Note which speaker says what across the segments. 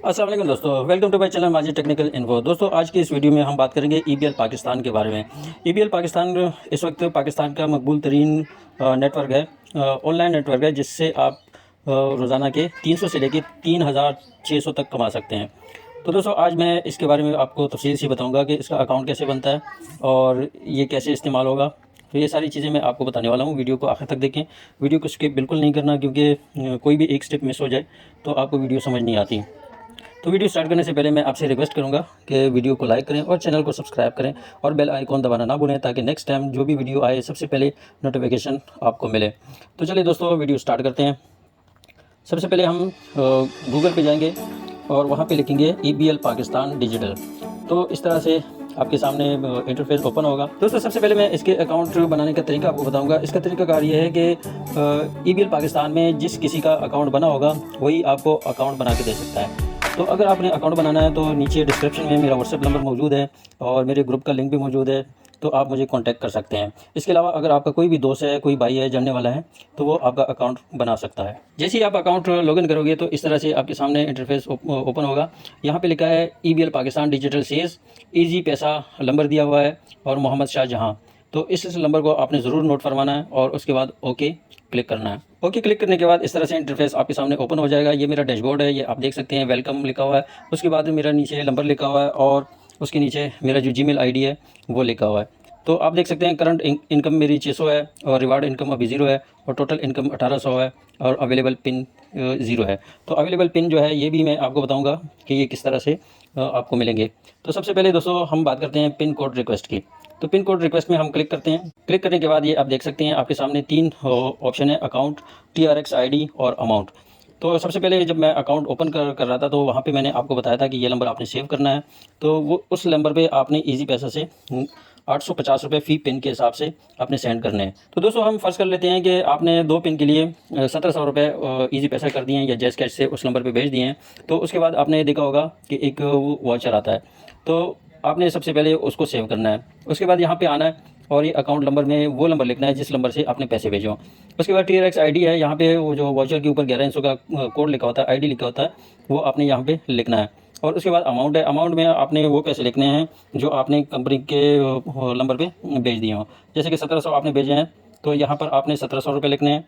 Speaker 1: अस्सलाम वालेकुम दोस्तों, welcome to my channel Majid technical info. दोस्तों, आज की इस वीडियो में हम बात करेंगे ईबीएल पाकिस्तान के बारे में। ईबीएल पाकिस्तान इस वक्त पाकिस्तान का मकबूल तरीन नेटवर्क है, ऑनलाइन नेटवर्क है, जिससे आप रोज़ाना के 300 से लेकर 3600 तक कमा सकते हैं। तो दोस्तों, आज मैं इसके बारे में आपको तफसील से बताऊंगा कि इसका अकाउंट कैसे बनता है और ये कैसे इस्तेमाल होगा। तो ये सारी चीज़ें मैं आपको बताने वाला हूँ। वीडियो को आखिर तक देखें, वीडियो को स्किप बिल्कुल नहीं करना, क्योंकि कोई भी एक स्टेप मिस हो जाए तो आपको वीडियो समझ नहीं आती। तो वीडियो स्टार्ट करने से पहले मैं आपसे रिक्वेस्ट करूंगा कि वीडियो को लाइक करें और चैनल को सब्सक्राइब करें और बेल आइकॉन दबाना ना भूलें, ताकि नेक्स्ट टाइम जो भी वीडियो आए सबसे पहले नोटिफिकेशन आपको मिले। तो चलिए दोस्तों, वीडियो स्टार्ट करते हैं। सबसे पहले हम गूगल पे जाएंगे और वहाँ पे लिखेंगे ईबीएल पाकिस्तान डिजिटल। तो इस तरह से आपके सामने इंटरफेस ओपन होगा। दोस्तों, सबसे पहले मैं इसके अकाउंट बनाने का तरीका आपको बताऊंगा। इसका तरीकाकार ये है कि ईबीएल पाकिस्तान में जिस किसी का अकाउंट बना होगा वही आपको अकाउंट बना के दे सकता है। तो अगर आपने अकाउंट बनाना है तो नीचे डिस्क्रिप्शन में मेरा व्हाट्सएप नंबर मौजूद है और मेरे ग्रुप का लिंक भी मौजूद है, तो आप मुझे कांटेक्ट कर सकते हैं। इसके अलावा अगर आपका कोई भी दोस्त है, कोई भाई है, जानने वाला है, तो वो आपका अकाउंट बना सकता है। जैसे ही आप अकाउंट लॉगिन करोगे तो इस तरह से आपके सामने इंटरफेस ओपन होगा। यहाँ पे लिखा है ईबीएल पाकिस्तान डिजिटल सेज, ईजी पैसा नंबर दिया हुआ है और मोहम्मद शाह जहाँ। तो इस नंबर को आपने ज़रूर नोट फरमाना है और उसके बाद ओके क्लिक करना है। ओके क्लिक करने के बाद इस तरह से इंटरफेस आपके सामने ओपन हो जाएगा। ये मेरा डैशबोर्ड है, ये आप देख सकते हैं। वेलकम लिखा हुआ है, उसके बाद मेरा नीचे नंबर लिखा हुआ है और उसके नीचे मेरा जो जीमेल आईडी है वो लिखा हुआ है। तो आप देख सकते हैं करंट इनकम मेरी 600 है और रिवार्ड इनकम अभी 0 है और टोटल इनकम 1800 है और अवेलेबल पिन 0 है। तो अवेलेबल पिन जो है ये भी मैं आपको बताऊंगा कि ये किस तरह से आपको मिलेंगे। तो सबसे पहले दोस्तों हम बात करते हैं पिन कोड रिक्वेस्ट की। तो पिन कोड रिक्वेस्ट में हम क्लिक करते हैं। क्लिक करने के बाद ये आप देख सकते हैं आपके सामने 3 ऑप्शन है, अकाउंट, TRX ID और अमाउंट। तो सबसे पहले जब मैं अकाउंट ओपन कर रहा था तो वहाँ पे मैंने आपको बताया था कि ये नंबर आपने सेव करना है। तो वो उस नंबर पे आपने ईजी पैसा से 850 रुपये फ़ी पिन के हिसाब से आपने सेंड करने हैं। तो दोस्तों, हम फर्ज कर लेते हैं कि आपने 2 पिन के लिए 1700 रुपये ईजी पैसा कर दिए हैं या जैस कैश से उस नंबर पे भेज दिए हैं। तो उसके बाद आपने देखा होगा कि एक वाउचर आता है, तो आपने सबसे पहले उसको सेव करना है। उसके बाद यहाँ पे आना है और ये अकाउंट नंबर में वो नंबर लिखना है जिस नंबर से आपने पैसे भेजे हों। उसके बाद TRX ID है, यहाँ पे वो जो वाउचर के ऊपर 1100 का कोड लिखा होता है, ID लिखा होता है, वो आपने यहाँ पे लिखना है। और उसके बाद अमाउंट है, अमाउंट में आपने वो पैसे लिखने हैं जो आपने कंपनी के नंबर पे भेज दिए हों। जैसे कि 1700 आपने भेजे हैं तो यहाँ पर आपने 1700 रुपये लिखने हैं।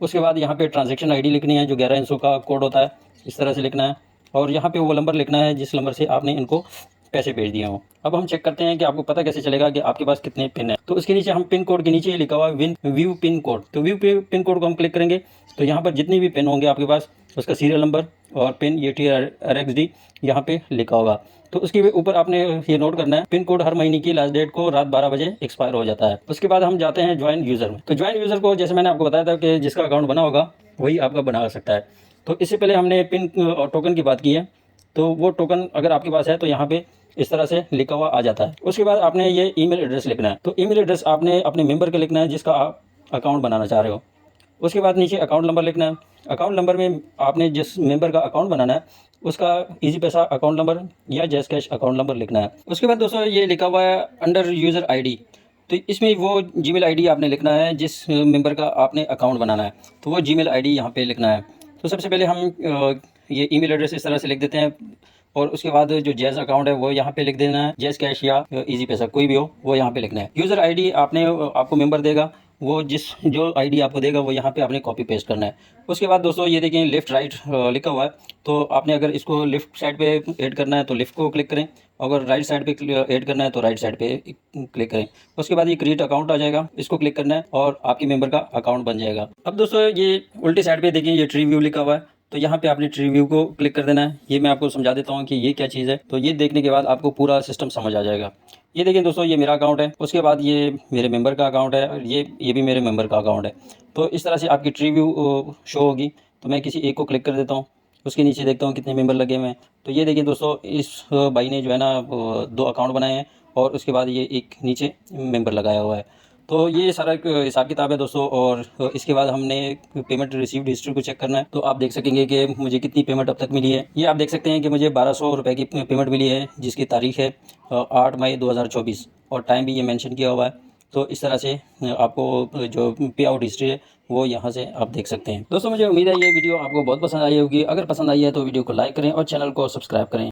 Speaker 1: उसके बाद यहाँ पे ट्रांजैक्शन ID लिखनी है, जो 1100 का कोड होता है, इस तरह से लिखना है। और यहाँ पे वो नंबर लिखना है जिस नंबर से आपने इनको पैसे भेज दिए हों। अब हम चेक करते हैं कि आपको पता कैसे चलेगा कि आपके पास कितने पिन है। तो उसके नीचे हम पिन कोड के नीचे ये लिखा हुआ है व्यू पिन कोड। तो व्यू पिन कोड को हम क्लिक करेंगे तो यहाँ पर जितने भी पिन होंगे आपके पास, उसका सीरियल नंबर और पिन ये TRXD यहाँ पे लिखा होगा। तो उसके ऊपर आपने ये नोट करना है, पिन कोड हर महीने की लास्ट डेट को रात 12 बजे एक्सपायर हो जाता है। उसके बाद हम जाते हैं ज्वाइन यूज़र में। तो ज्वाइन यूज़र को जैसे मैंने आपको बताया था कि जिसका अकाउंट बना होगा वही आपका बना सकता है। तो इससे पहले हमने पिन और टोकन की बात की है, तो वो टोकन अगर आपके पास है तो यहाँ पे इस तरह से लिखा हुआ आ जाता है। उसके बाद आपने ये ईमेल एड्रेस लिखना है। तो ईमेल एड्रेस आपने अपने मेंबर का लिखना है जिसका आप अकाउंट बनाना चाह रहे हो। उसके बाद नीचे अकाउंट नंबर लिखना है। अकाउंट नंबर में आपने जिस मेंबर का अकाउंट बनाना है उसका ईजी पैसा अकाउंट नंबर या जैस कैश अकाउंट नंबर लिखना है। उसके बाद दोस्तों ये लिखा हुआ है अंडर यूज़र ID। तो इसमें वो जीमेल ID आपने लिखना है जिस मेंबर का आपने अकाउंट बनाना है, तो वो जीमेल ID यहाँ पे लिखना है। तो सबसे पहले हम ये ईमेल एड्रेस इस तरह से लिख देते हैं और उसके बाद जो जैज़ अकाउंट है वो यहाँ पे लिख देना है, जैज़ कैश या इजी पैसा कोई भी हो वो यहाँ पे लिखना है। यूज़र ID आपने आपको मेंबर देगा, वो जो ID आपको देगा वो यहाँ पे आपने कॉपी पेस्ट करना है। उसके बाद दोस्तों ये देखें लेफ़्ट राइट लिखा हुआ है, तो आपने अगर इसको लेफ़्ट साइड पे ऐड करना है तो लेफ़्ट को क्लिक करें, अगर राइट साइड पे ऐड करना है तो राइट साइड पे क्लिक करें। उसके बाद ये क्रिएट अकाउंट आ जाएगा, इसको क्लिक करना है और आपके मेंबर का अकाउंट बन जाएगा। अब दोस्तों ये उल्टी साइड पे देखिए ये ट्री व्यू लिखा हुआ है, तो यहाँ पे आपने ट्री व्यू को क्लिक कर देना है। ये मैं आपको समझा देता हूँ कि ये क्या चीज़ है। तो ये देखने के बाद आपको पूरा सिस्टम समझ आ जाएगा। ये देखिए दोस्तों, ये मेरा अकाउंट है, उसके बाद ये मेरे मेंबर का अकाउंट है और ये भी मेरे मेंबर का अकाउंट है। तो इस तरह से आपकी ट्री व्यू शो होगी। तो मैं किसी एक को क्लिक कर देता हूँ, उसके नीचे देखता हूँ कितने मेंबर लगे हुए हैं। तो ये देखिए दोस्तों, इस भाई ने जो है ना 2 अकाउंट बनाए हैं और उसके बाद ये एक नीचे मेंबर लगाया हुआ है। तो ये सारा एक हिसाब किताब है दोस्तों। और इसके बाद हमने पेमेंट रिसीव्ड हिस्ट्री को चेक करना है। तो आप देख सकेंगे कि मुझे कितनी पेमेंट अब तक मिली है। ये आप देख सकते हैं कि मुझे 1200 रुपये की पेमेंट मिली है, जिसकी तारीख है 8 मई 2024 और टाइम भी ये मेंशन किया हुआ है। तो इस तरह से आपको जो पे आउट हिस्ट्री है वो यहाँ से आप देख सकते हैं। दोस्तों मुझे उम्मीद है ये वीडियो आपको बहुत पसंद आई होगी। अगर पसंद आई है तो वीडियो को लाइक करें और चैनल को सब्सक्राइब करें।